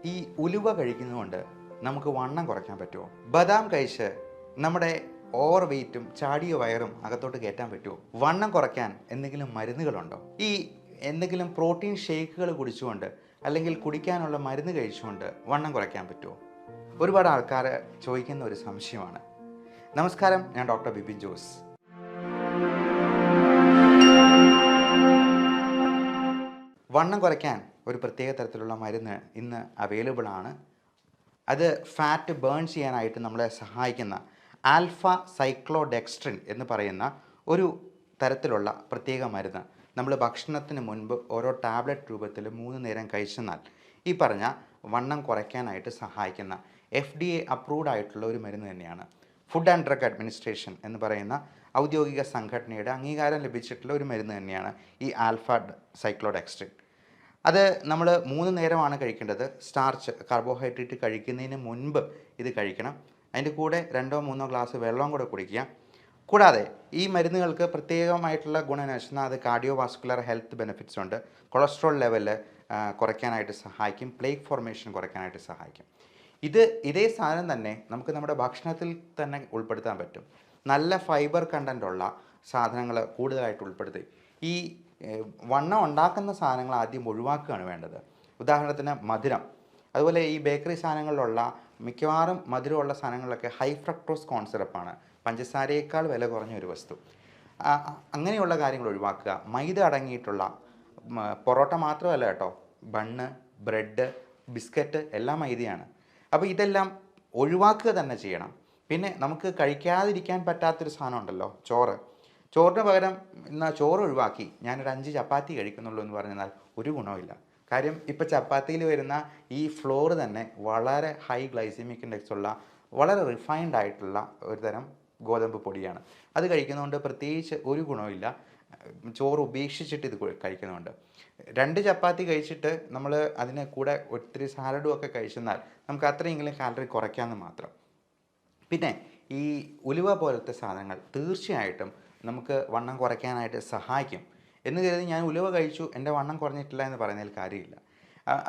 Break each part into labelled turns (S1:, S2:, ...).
S1: ഈ ഉലുവ കഴിക്കുന്നതുകൊണ്ട് നമുക്ക് വണ്ണം കുറയ്ക്കാൻ പറ്റുമോ? ബദാം കഴിച്ച് നമ്മുടെ ഓവർ വെയിറ്റും ചാടിയ വയറും അകത്തോട്ട് കയറ്റാൻ പറ്റുമോ? വണ്ണം കുറയ്ക്കാൻ എന്തെങ്കിലും മരുന്നുകളുണ്ടോ? ഈ എന്തെങ്കിലും പ്രോട്ടീൻ ഷേക്കുകൾ കുടിച്ചുകൊണ്ട് അല്ലെങ്കിൽ കുടിക്കാനുള്ള മരുന്ന് കഴിച്ചുകൊണ്ട് വണ്ണം കുറയ്ക്കാൻ പറ്റുമോ? ഒരുപാട് ആൾക്കാർ ചോദിക്കുന്ന ഒരു സംശയമാണ്. നമസ്കാരം, ഞാൻ ഡോക്ടർ ബിപിൻ ജോസ്. വണ്ണം കുറയ്ക്കാൻ ഒരു പ്രത്യേക തരത്തിലുള്ള മരുന്ന് ഇന്ന് അവൈലബിൾ ആണ്. അത് ഫാറ്റ് ബേൺ ചെയ്യാനായിട്ട് നമ്മളെ സഹായിക്കുന്ന ആൽഫ സൈക്ലോഡെക്സ്ട്രിൻ എന്ന് പറയുന്ന ഒരു തരത്തിലുള്ള പ്രത്യേക മരുന്ന് നമ്മൾ ഭക്ഷണത്തിന് മുൻപ് ഓരോ ടാബ്ലറ്റ് രൂപത്തിൽ 3 നേരം കഴിച്ചെന്നാൽ ഈ പറഞ്ഞ വണ്ണം കുറയ്ക്കാനായിട്ട് സഹായിക്കുന്ന FDA അപ്രൂവ്ഡ് ആയിട്ടുള്ള ഒരു മരുന്ന് തന്നെയാണ്. ഫുഡ് ആൻഡ് ഡ്രഗ് അഡ്മിനിസ്ട്രേഷൻ എന്ന് പറയുന്ന ഔദ്യോഗിക സംഘടനയുടെ അംഗീകാരം ലഭിച്ചിട്ടുള്ള ഒരു മരുന്ന് തന്നെയാണ് ഈ ആൽഫ സൈക്ലോഡെക്സ്ട്രിൻ. അത് നമ്മൾ 3 നേരമാണ് കഴിക്കേണ്ടത്. സ്റ്റാർച്ച്, കാർബോഹൈഡ്രേറ്റ് കഴിക്കുന്നതിന് മുൻപ് ഇത് കഴിക്കണം. അതിൻ്റെ കൂടെ 2-3 ഗ്ലാസ് വെള്ളവും കൂടെ കുടിക്കുക. കൂടാതെ ഈ മരുന്നുകൾക്ക് പ്രത്യേകമായിട്ടുള്ള ഗുണം എന്ന് വെച്ചാൽ അത് കാർഡിയോ വാസ്കുലർ ഹെൽത്ത് ബെനിഫിറ്റ്സ് ഉണ്ട്. കൊളസ്ട്രോൾ ലെവൽ കുറയ്ക്കാനായിട്ട് സഹായിക്കും. പ്ലേക്ക് ഫോർമേഷൻ കുറയ്ക്കാനായിട്ട് സഹായിക്കും. ഇതേ സാധനം തന്നെ നമുക്ക് നമ്മുടെ ഭക്ഷണത്തിൽ തന്നെ ഉൾപ്പെടുത്താൻ പറ്റും. നല്ല ഫൈബർ കണ്ടൻ്റുള്ള സാധനങ്ങൾ കൂടുതലായിട്ട് ഉൾപ്പെടുത്തി ഈ വണ്ണം ഉണ്ടാക്കുന്ന സാധനങ്ങൾ ആദ്യം ഒഴിവാക്കുകയാണ് വേണ്ടത്. ഉദാഹരണത്തിന് മധുരം, അതുപോലെ ഈ ബേക്കറി സാധനങ്ങളിലുള്ള മിക്കവാറും മധുരമുള്ള സാധനങ്ങളിലൊക്കെ ഹൈ ഫ്രക്ടോസ് കോൺ സിറപ്പാണ്, പഞ്ചസാരയേക്കാൾ വില കുറഞ്ഞ ഒരു വസ്തു. അങ്ങനെയുള്ള കാര്യങ്ങൾ ഒഴിവാക്കുക. മൈദ അടങ്ങിയിട്ടുള്ള പൊറോട്ട മാത്രമല്ല കേട്ടോ, ബണ്ണ്, ബ്രെഡ്, ബിസ്ക്കറ്റ് എല്ലാം മൈദയാണ്. അപ്പോൾ ഇതെല്ലാം ഒഴിവാക്കുക തന്നെ ചെയ്യണം. പിന്നെ നമുക്ക് കഴിക്കാതിരിക്കാൻ പറ്റാത്തൊരു സാധനം ഉണ്ടല്ലോ, ചോറിന് പകരം എന്നാൽ ചോറ് ഒഴിവാക്കി ഞാനൊരു 5 ചപ്പാത്തി കഴിക്കുന്നുള്ളൂ എന്ന് പറഞ്ഞാൽ ഒരു ഗുണമില്ല. കാര്യം ഇപ്പോൾ ചപ്പാത്തിയിൽ വരുന്ന ഈ ഫ്ലോർ തന്നെ വളരെ ഹൈ ഗ്ലൈസമിക് ഇൻഡെക്സ് ഉള്ള വളരെ റിഫൈൻഡ് ആയിട്ടുള്ള ഒരു തരം ഗോതമ്പ് പൊടിയാണ്. അത് കഴിക്കുന്നതുകൊണ്ട് പ്രത്യേകിച്ച് ഒരു ഗുണമില്ല. ചോറ് ഉപേക്ഷിച്ചിട്ട് ഇത് കഴിക്കുന്നുണ്ട്. 2 ചപ്പാത്തി കഴിച്ചിട്ട് നമ്മൾ അതിന് കൂടെ ഒത്തിരി സാലഡും ഒക്കെ കഴിച്ചെന്നാൽ നമുക്ക് അത്രയെങ്കിലും കാലറി കുറയ്ക്കാമെന്ന് മാത്രം. പിന്നെ ഈ ഉലുവ പോലത്തെ സാധനങ്ങൾ തീർച്ചയായിട്ടും നമുക്ക് വണ്ണം കുറയ്ക്കാനായിട്ട് സഹായിക്കും എന്ന് കരുതി ഞാൻ ഉലുവ കഴിച്ചു എൻ്റെ വണ്ണം കുറഞ്ഞിട്ടില്ല എന്ന് പറയുന്നതിൽ കാര്യമില്ല.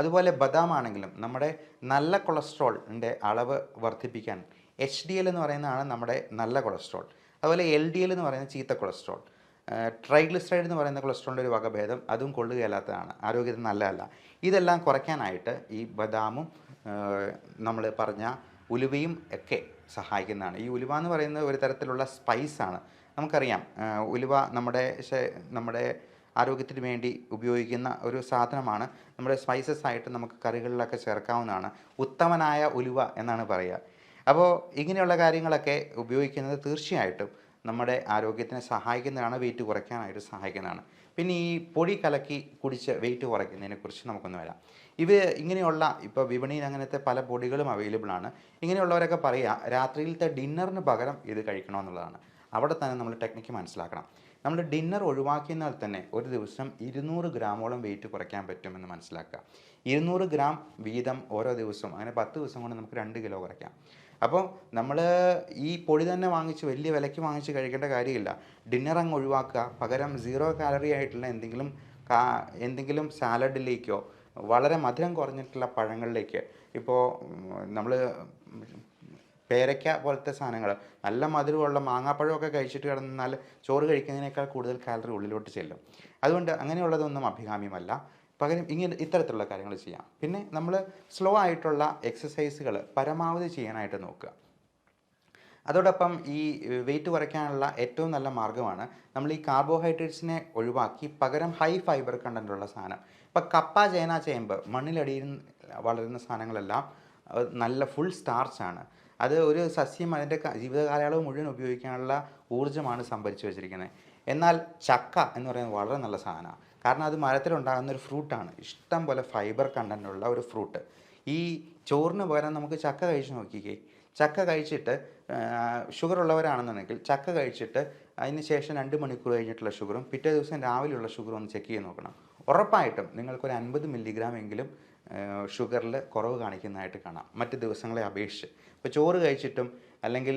S1: അതുപോലെ ബദാം ആണെങ്കിലും നമ്മുടെ നല്ല കൊളസ്ട്രോളിൻ്റെ അളവ് വർദ്ധിപ്പിക്കാൻ HDL എന്ന് പറയുന്നതാണ് നമ്മുടെ നല്ല കൊളസ്ട്രോൾ. അതുപോലെ LDL എന്ന് പറയുന്ന ചീത്ത കൊളസ്ട്രോൾ. ട്രൈഗ്ലിസറൈഡ് എന്ന് പറയുന്ന കൊളസ്ട്രോളിൻ്റെ ഒരു വകഭേദം, അതും കൊള്ളുകയല്ലാത്തതാണ്, ആരോഗ്യത്തിന് നല്ലതല്ല. ഇതെല്ലാം കുറയ്ക്കാനായിട്ട് ഈ ബദാമും നമ്മൾ പറഞ്ഞ ഉലുവയും ഒക്കെ സഹായിക്കുന്നതാണ്. ഈ ഉലുവ എന്ന് പറയുന്നത് ഒരു തരത്തിലുള്ള സ്പൈസാണ്. നമുക്കറിയാം, ഉലുവ നമ്മുടെ ആരോഗ്യത്തിന് വേണ്ടി ഉപയോഗിക്കുന്ന ഒരു സാധനമാണ്. നമ്മുടെ സ്പൈസസ് ആയിട്ട് നമുക്ക് കറികളിലൊക്കെ ചേർക്കാവുന്നതാണ്. ഉത്തമനായ ഉലുവ എന്നാണ് പറയുക. അപ്പോൾ ഇങ്ങനെയുള്ള കാര്യങ്ങളൊക്കെ ഉപയോഗിക്കുന്നത് തീർച്ചയായിട്ടും നമ്മുടെ ആരോഗ്യത്തിനെ സഹായിക്കുന്നതാണ്, വെയിറ്റ് കുറയ്ക്കാനായിട്ട് സഹായിക്കുന്നതാണ്. പിന്നെ ഈ പൊടി കലക്കി കുടിച്ച് വെയിറ്റ് കുറയ്ക്കുന്നതിനെക്കുറിച്ച് നമുക്കൊന്ന് വരാം. ഇങ്ങനെയുള്ള ഇപ്പോൾ വിപണിയിൽ അങ്ങനത്തെ പല പൊടികളും അവൈലബിൾ ആണ്. ഇങ്ങനെയുള്ളവരൊക്കെ പറയുക രാത്രിയിലത്തെ ഡിന്നറിന് പകരം ഇത് കഴിക്കണമെന്നുള്ളതാണ്. അവിടെ തന്നെ നമ്മൾ ടെക്നിക്ക് മനസ്സിലാക്കണം. നമ്മൾ ഡിന്നർ ഒഴിവാക്കിയാൽ തന്നെ ഒരു ദിവസം 200 ഗ്രാമോളം വെയിറ്റ് കുറയ്ക്കാൻ പറ്റുമെന്ന് മനസ്സിലാക്കുക. 200 ഗ്രാം വീതം ഓരോ ദിവസവും, അങ്ങനെ 10 ദിവസം കൊണ്ട് നമുക്ക് 2 കിലോ കുറയ്ക്കാം. അപ്പോൾ നമ്മൾ ഈ പൊടി തന്നെ വാങ്ങിച്ച് വലിയ വിലയ്ക്ക് വാങ്ങിച്ച് കഴിക്കേണ്ട കാര്യമില്ല. ഡിന്നർ അങ്ങ് ഒഴിവാക്കുക. പകരം 0 കാലറി ആയിട്ടുള്ള എന്തെങ്കിലും സാലഡിലേക്കോ വളരെ മധുരം കുറഞ്ഞിട്ടുള്ള പഴങ്ങളിലേക്ക്, ഇപ്പോൾ നമ്മൾ പേരയ്ക്ക പോലത്തെ സാധനങ്ങൾ, നല്ല മധുരമുള്ള മാങ്ങാപ്പഴമൊക്കെ കഴിച്ചിട്ട് കിടന്നാൽ ചോറ് കഴിക്കുന്നതിനേക്കാൾ കൂടുതൽ കാലറി ഉള്ളിലോട്ട് ചെല്ലും. അതുകൊണ്ട് അങ്ങനെയുള്ളതൊന്നും അഭികാമ്യമല്ല. പകരം ഇത്തരത്തിലുള്ള കാര്യങ്ങൾ ചെയ്യാം. പിന്നെ നമ്മൾ സ്ലോ ആയിട്ടുള്ള എക്സസൈസുകൾ പരമാവധി ചെയ്യാനായിട്ട് നോക്കുക. അതോടൊപ്പം ഈ വെയിറ്റ് കുറയ്ക്കാനുള്ള ഏറ്റവും നല്ല മാർഗ്ഗമാണ് നമ്മൾ ഈ കാർബോഹൈഡ്രേറ്റ്സിനെ ഒഴിവാക്കി പകരം ഹൈ ഫൈബർ കണ്ടൻ്റുള്ള സാധനം. ഇപ്പോൾ കപ്പ, ചേന, ചേമ്പ്, മണ്ണിലടിയിൽ വളരുന്ന സാധനങ്ങളെല്ലാം നല്ല ഫുൾ സ്റ്റാർച്ചാണ്. അത് ഒരു സസ്യം അതിൻ്റെ ജീവിതകാലയളവ് മുഴുവൻ ഉപയോഗിക്കാനുള്ള ഊർജ്ജമാണ് സംഭരിച്ചു വെച്ചിരിക്കുന്നത്. എന്നാൽ ചക്ക എന്ന് പറയുന്നത് വളരെ നല്ല സാധനമാണ്. കാരണം അത് മരത്തിലുണ്ടാകുന്ന ഒരു ഫ്രൂട്ടാണ്, ഇഷ്ടം പോലെ ഫൈബർ കണ്ടൻ്റുള്ള ഒരു ഫ്രൂട്ട്. ഈ ചോറിന് പകരം നമുക്ക് ചക്ക കഴിച്ച് നോക്കിക്കേ. ചക്ക കഴിച്ചിട്ട് ഷുഗർ ഉള്ളവരാണെന്നുണ്ടെങ്കിൽ ചക്ക കഴിച്ചിട്ട് അതിന് ശേഷം 2 മണിക്കൂർ കഴിഞ്ഞിട്ടുള്ള ഷുഗറും പിറ്റേ ദിവസം രാവിലെയുള്ള ഷുഗറും ഒന്ന് ചെക്ക് ചെയ്ത് നോക്കണം. ഉറപ്പായിട്ടും നിങ്ങൾക്കൊരു 50 മില്ലിഗ്രാം എങ്കിലും ഷുഗറിൽ കുറവ് കാണിക്കുന്നതായിട്ട് കാണാം മറ്റ് ദിവസങ്ങളെ അപേക്ഷിച്ച്. ഇപ്പോൾ ചോറ് കഴിച്ചിട്ടും അല്ലെങ്കിൽ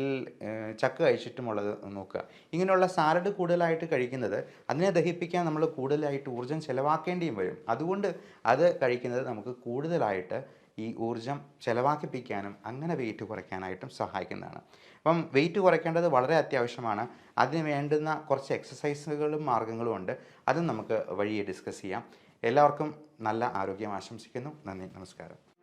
S1: ചക്ക കഴിച്ചിട്ടുമുള്ളത് നോക്കുക. ഇങ്ങനെയുള്ള സാലഡ് കൂടുതലായിട്ട് കഴിക്കുന്നത് അതിനെ ദഹിപ്പിക്കാൻ നമ്മൾ കൂടുതലായിട്ട് ഊർജ്ജം ചിലവാക്കേണ്ടിയും വരും. അതുകൊണ്ട് അത് കഴിക്കുന്നത് നമുക്ക് കൂടുതലായിട്ട് ഈ ഊർജ്ജം ചിലവാക്കിപ്പിക്കാനും അങ്ങനെ വെയിറ്റ് കുറയ്ക്കാനായിട്ടും സഹായിക്കുന്നതാണ്. അപ്പം വെയിറ്റ് കുറയ്ക്കേണ്ടത് വളരെ അത്യാവശ്യമാണ്. അതിന് വേണ്ടുന്ന കുറച്ച് എക്സസൈസുകളും മാർഗ്ഗങ്ങളും ഉണ്ട്. അതും നമുക്ക് വഴിയെ ഡിസ്കസ് ചെയ്യാം. എല്ലാവർക്കും നല്ല ആരോഗ്യം ആശംസിക്കുന്നു. നന്ദി, നമസ്കാരം.